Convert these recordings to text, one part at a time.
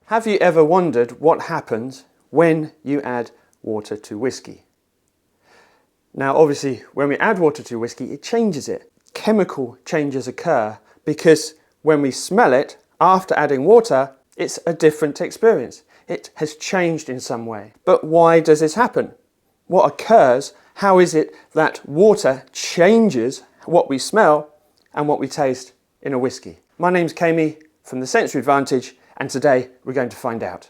Have you ever wondered what happens when you add water to whiskey? Now obviously when we add water to whiskey it changes it. Chemical changes occur because when we smell it after adding water it's a different experience. It has changed in some way. But why does this happen? What occurs? How is it that water changes what we smell and what we taste in a whiskey? My name's Kami from the Sensory Advantage, and today we're going to find out.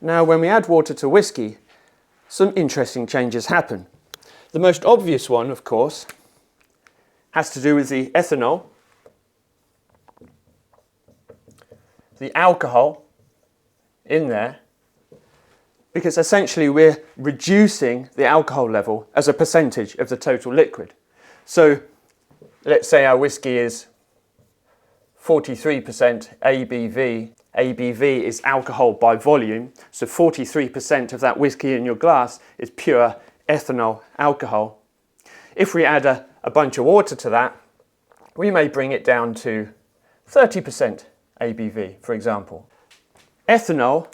Now, when we add water to whiskey, some interesting changes happen. The most obvious one, of course, has to do with the ethanol, the alcohol in there, because essentially we're reducing the alcohol level as a percentage of the total liquid. So let's say our whiskey is 43% ABV. ABV is alcohol by volume, so 43% of that whiskey in your glass is pure ethanol alcohol. If we add a bunch of water to that, we may bring it down to 30% ABV, for example. Ethanol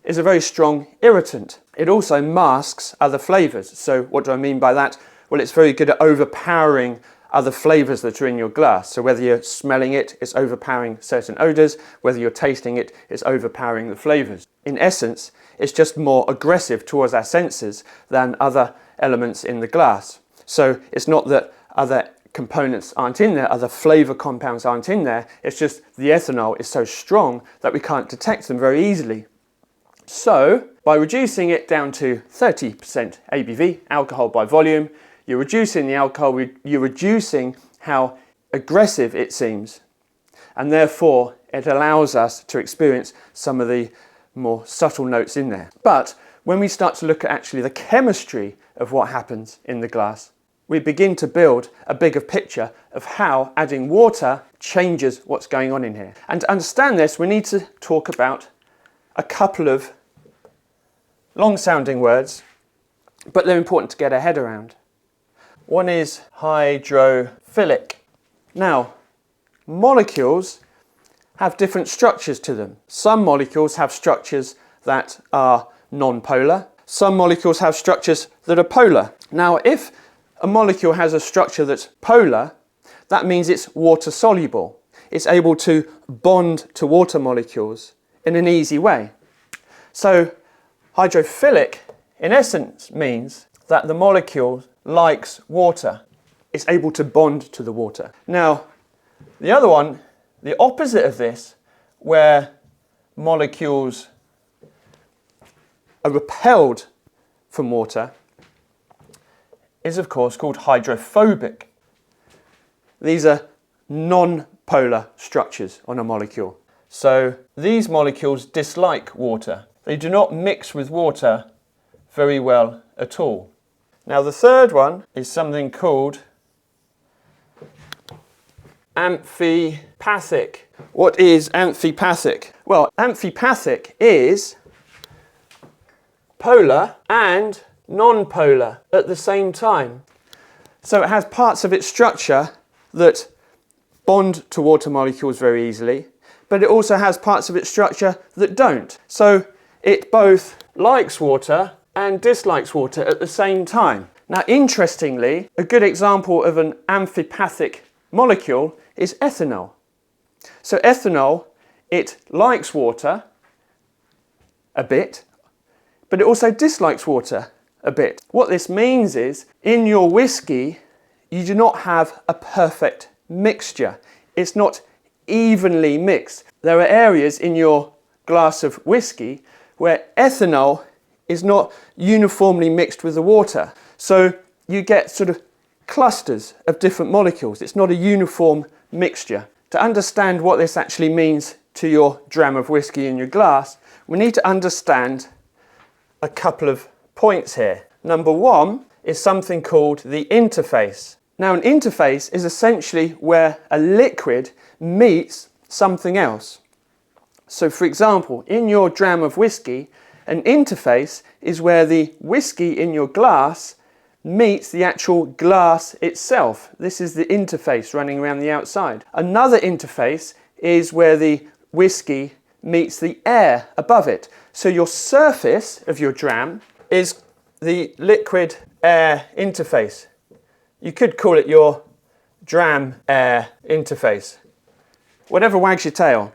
is a very strong irritant. It also masks other flavours. So what do I mean by that? Well, it's very good at overpowering other flavours that are in your glass. So whether you're smelling it, it's overpowering certain odours. Whether you're tasting it, it's overpowering the flavours. In essence, it's just more aggressive towards our senses than other elements in the glass. So it's not that other components aren't in there, other flavour compounds aren't in there, it's just the ethanol is so strong that we can't detect them very easily. So by reducing it down to 30% ABV, alcohol by volume, you're reducing the alcohol, you're reducing how aggressive it seems, and therefore it allows us to experience some of the more subtle notes in there. But when we start to look at actually the chemistry of what happens in the glass, we begin to build a bigger picture of how adding water changes what's going on in here. And to understand this, we need to talk about a couple of long-sounding words, but they're important to get our head around. One is hydrophilic. Now, molecules have different structures to them. Some molecules have structures that are non-polar. Some molecules have structures that are polar. Now, if a molecule has a structure that's polar, that means it's water soluble. It's able to bond to water molecules in an easy way. So hydrophilic, in essence, means that the molecule likes water. It's able to bond to the water. Now, the other one, the opposite of this, where molecules are repelled from water, is of course called hydrophobic. These are non-polar structures on a molecule. So these molecules dislike water. They do not mix with water very well at all. Now the third one is something called amphipathic. What is amphipathic? Well, amphipathic is polar and non-polar at the same time. So it has parts of its structure that bond to water molecules very easily, but it also has parts of its structure that don't. So it both likes water and dislikes water at the same time. Now, interestingly, a good example of an amphipathic molecule is ethanol. So ethanol, it likes water a bit, but it also dislikes water a bit. What this means is, in your whiskey, you do not have a perfect mixture. It's not evenly mixed. There are areas in your glass of whiskey where ethanol is not uniformly mixed with the water. So you get sort of clusters of different molecules. It's not a uniform mixture. To understand what this actually means to your dram of whiskey in your glass, we need to understand a couple of points here. Number one is something called the interface. Now, an interface is essentially where a liquid meets something else. So, for example, in your dram of whiskey, an interface is where the whiskey in your glass meets the actual glass itself. This is the interface running around the outside. Another interface is where the whiskey meets the air above it. So your surface of your dram is the liquid air interface. You could call it your dram air interface. Whatever wags your tail.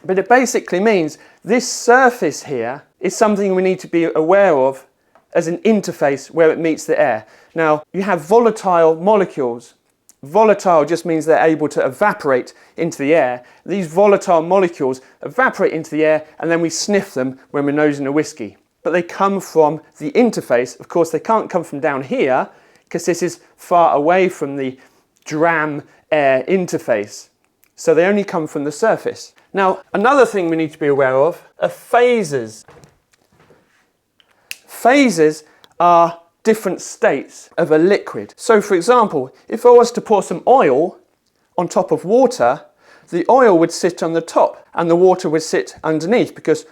But it basically means this surface here is something we need to be aware of as an interface where it meets the air. Now, you have volatile molecules. Volatile just means they're able to evaporate into the air. These volatile molecules evaporate into the air and then we sniff them when we're nosing a whiskey. But they come from the interface. Of course, they can't come from down here because this is far away from the dram air interface. So they only come from the surface. Now, another thing we need to be aware of are phases. Phases are different states of a liquid. So, for example, if I was to pour some oil on top of water, the oil would sit on the top and the water would sit underneath because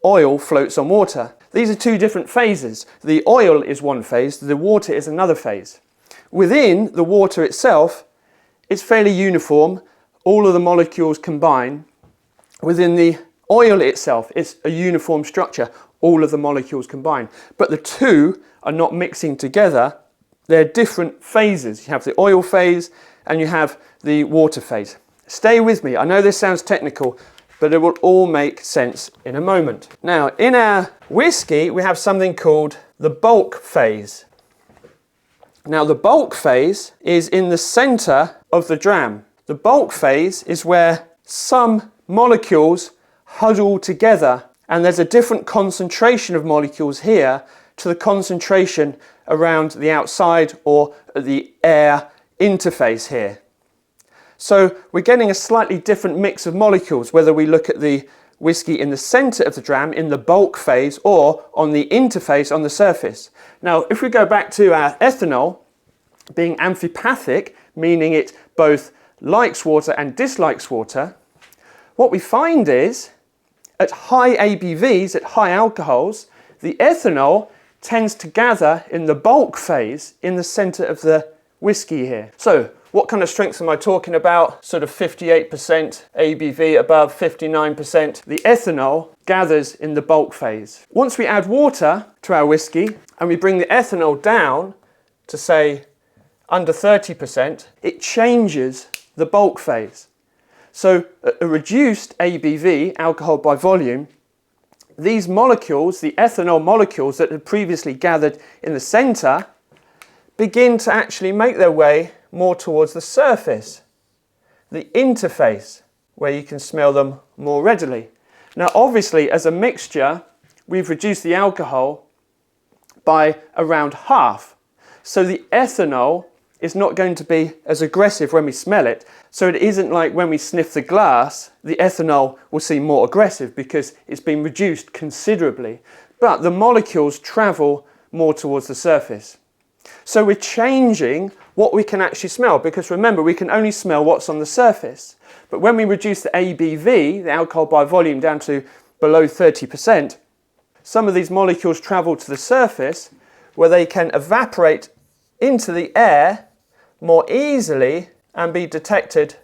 oil floats on water. These are two different phases. The oil is one phase, the water is another phase. Within the water itself, it's fairly uniform. All of the molecules combine. Within the oil itself, it's a uniform structure. All of the molecules combine. But the two are not mixing together. They're different phases. You have the oil phase and you have the water phase. Stay with me. I know this sounds technical, but it will all make sense in a moment. Now, in our whiskey, we have something called the bulk phase. Now, the bulk phase is in the center of the dram. The bulk phase is where some molecules huddle together, and there's a different concentration of molecules here to the concentration around the outside or the air interface here. So we're getting a slightly different mix of molecules, whether we look at the whiskey in the center of the dram, in the bulk phase, or on the interface on the surface. Now, if we go back to our ethanol being amphipathic, meaning it both likes water and dislikes water, what we find is at high ABVs, at high alcohols, the ethanol tends to gather in the bulk phase in the center of the whiskey here. So what kind of strengths am I talking about? Sort of 58% ABV, above 59%. The ethanol gathers in the bulk phase. Once we add water to our whiskey and we bring the ethanol down to say under 30%, it changes the bulk phase. So at a reduced ABV, alcohol by volume, these molecules, the ethanol molecules that had previously gathered in the center, begin to actually make their way more towards the surface, the interface, where you can smell them more readily. Now, obviously, as a mixture, we've reduced the alcohol by around half. So the ethanol is not going to be as aggressive when we smell it. So it isn't like when we sniff the glass, the ethanol will seem more aggressive because it's been reduced considerably. But the molecules travel more towards the surface. So we're changing what we can actually smell, because remember, we can only smell what's on the surface. But when we reduce the ABV, the alcohol by volume, down to below 30%, some of these molecules travel to the surface where they can evaporate into the air more easily and be detected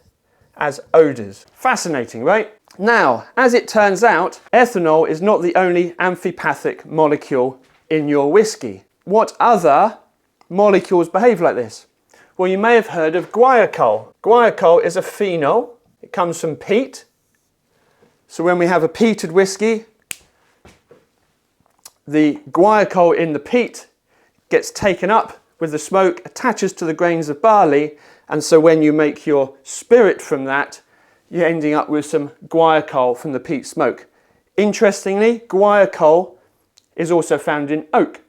as odours. Fascinating, right? Now, as it turns out, ethanol is not the only amphipathic molecule in your whiskey. What other molecules behave like this? Well, you may have heard of guaiacol. Guaiacol is a phenol. It comes from peat. So when we have a peated whiskey, the guaiacol in the peat gets taken up with the smoke, attaches to the grains of barley, and so when you make your spirit from that, you're ending up with some guaiacol from the peat smoke. Interestingly, guaiacol is also found in oak.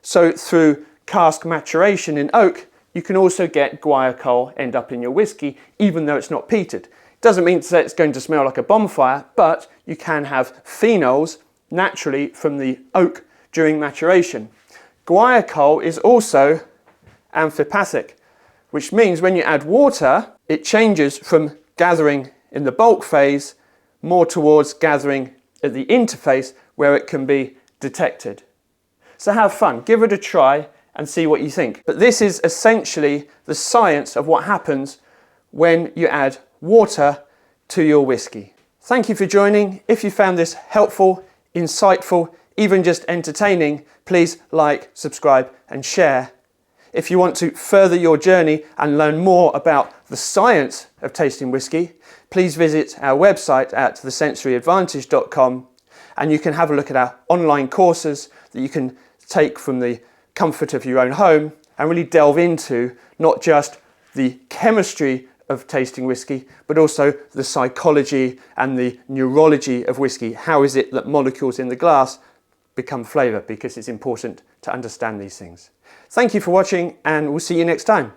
So through cask maturation in oak, you can also get guaiacol end up in your whiskey, even though it's not peated. It doesn't mean to say it's going to smell like a bonfire, but you can have phenols naturally from the oak during maturation. Guaiacol is also amphipathic, which means when you add water, it changes from gathering in the bulk phase more towards gathering at the interface where it can be detected. So have fun, give it a try and see what you think. But this is essentially the science of what happens when you add water to your whiskey. Thank you for joining. If you found this helpful, insightful, even just entertaining, please like, subscribe and share. If you want to further your journey and learn more about the science of tasting whiskey, please visit our website at thesensoryadvantage.com, and you can have a look at our online courses that you can take from the comfort of your own home and really delve into not just the chemistry of tasting whiskey, but also the psychology and the neurology of whiskey. How is it that molecules in the glass become flavour? Because it's important to understand these things. Thank you for watching, and we'll see you next time.